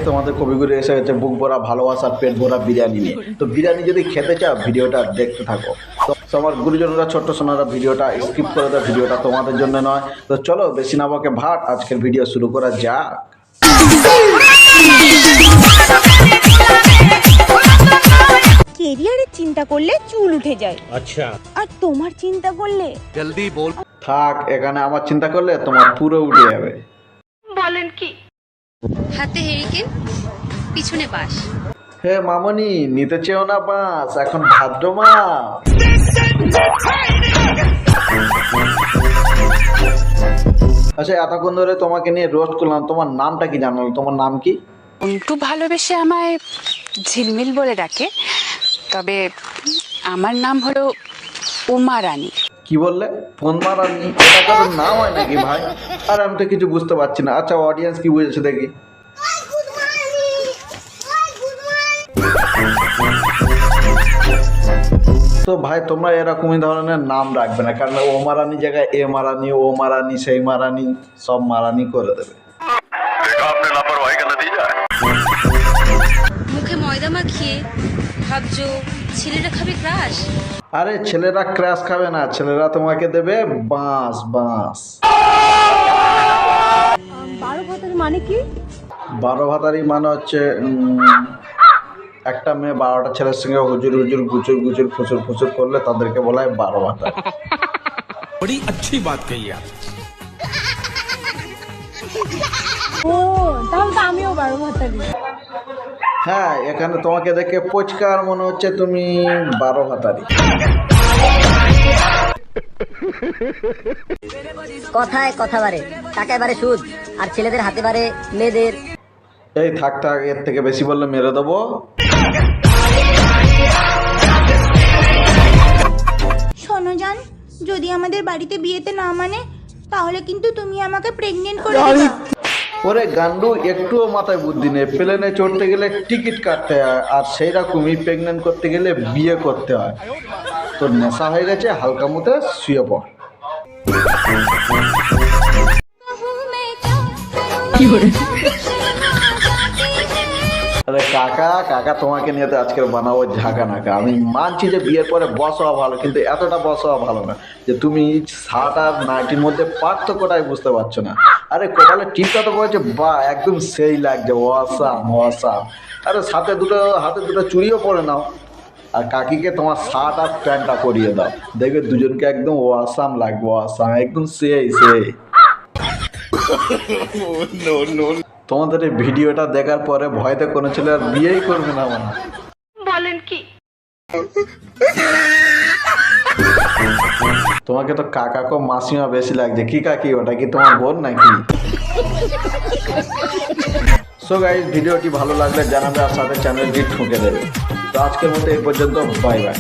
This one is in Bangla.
তোমাদের কবিগুরু এসে গেছে বুক ভরা ভালোবাসার পেট ভরা বিরিয়ানি নিয়ে। তো বিরিয়ানি যদি খেতে চাও ভিডিওটা দেখতে থাকো। তো আমার গুরুজনরা ছোট্ট সোনারা ভিডিওটা স্কিপ করে দাও, ভিডিওটা তোমাদের জন্য নয়। তো চলো বেশি না বকে ভাট, আজকের ভিডিও শুরু করা যাক। কেরিয়ারের চিন্তা করলে চুল উঠে যায়, আচ্ছা, আর তোমার চিন্তা করলে জলদি বল। থাক, এখানে আমার চিন্তা করলে তোমার পুরো উঠে যাবে। বলেন কি? হাতে হেরিকেন, পিছনে বাঁশ। হে মামনি, নিতে চেও না বাস, এখন ভাদ্র মাস। আচ্ছা, এতক্ষণ ধরে তোমাকে নিয়ে রোস্ট করলাম, তোমার নামটা কি জানালো? তোমার নাম কি? অন্তু ভালোবেসে আমায় ঝিলমিল বলে ডাকে, তবে আমার নাম হলো উমা রানী। কি বললে? ফোন মারানি? এটা কারোর নাম হয় নাকি ভাই? আর আমি তো কিছু বুঝতে পারছি না। আচ্ছা, অডিয়েন্স কি বুঝেছে দেখি। তো ভাই তোমরা এরকমই ধরনের নাম রাখবে না, কারণ ও মারানি জায়গায় এ মারানি, ও মারানি, সেই মারানি, সব মারানি করে দেবে। মুখে ময়দা মাখিয়ে ভাবছো ছেলেরা খাবে ক্রাশ। আরে ছেলেরা ক্র্যাশ খাবে না, ছেলেরা তোমাকে দেবে বাঁশ বাঁশ। 12 ভাতার মানে কি? 12 ভাতারি মানে হচ্ছে একটা মেয়ে 12টা ছেলের সঙ্গে হুজুর হুজুর গুচুর গুচুর ফুচুর ফুচুর করলে তাদেরকে বলা হয় 12 ভাতারি। বড়ি अच्छी बात कही आप। ও তাহলে তো আমিও 12 ভাতারি। হ্যাঁ, এখানে তোমাকে দেখে পচকার মনে হচ্ছে তুমি 12 ভাতারি। কথায় কথা বাড়ে, টাকায় বাড়ে সুদ, আর ছেলেদের হাতে বাড়ে মেয়েদের। এই থাক থাক, এর থেকে বেশি বললে মেরে দেবো। শোনো জান, যদি আমাদের বাড়িতে বিয়েতে না মানে তাহলে কিন্তু তুমি আমাকে প্রেগনেন্ট করে দিবা। ওরে গান্ডু, একটুও মাথায় বুদ্ধি নেই। প্লেনে চড়তে গেলে টিকিট কাটতে হয়, আর সেই রকমই প্রেগনেন্ট করতে গেলে বিয়ে করতে হয়। তোর নেশা হয়ে গেছে, হালকা মতো শুয়ে পড়। আরে কাকা কাকা, তোমাকে নিয়ে তো আজকের বানাবো ঝাঁকা নাকা। আমি মানছি যে বিয়ের পরে বস হওয়া ভালো, কিন্তু এতটা বস হওয়া ভালো না যে তুমি শার্ট আর নাইটির মধ্যে পার্থক্যটাই বুঝতে পারছো না। আরে কপালে টিপটা তো বলছে বা একদম সেই লাগছে, ওয়াসাম ওয়াসাম। আরে হাতে দুটো চুড়িও পরে নাও, আর কাকিকে তোমার শার্ট আর প্যান্টটা পরিয়ে দাও, দেখবে দুজনকে একদম ওয়াসাম লাগবে, ওয়াসাম একদম সেই। তোমাদের এই ভিডিওটা দেখার পরে ভয়তে কোনো ছেলে আর বিয়েই করবে না মনে। বলেন কি? তোমাকে তো কাকাকে মাসিমা বেশি লাগছে। কি কাকি, ওটা কি তোমার বোন নাকি? সো গাইস, ভিডিওটি ভালো লাগলে জানাবে, আর সাথে চ্যানেলটি ঠুকে দেবে। তো আজকের মতো এই পর্যন্ত, বাই বাই।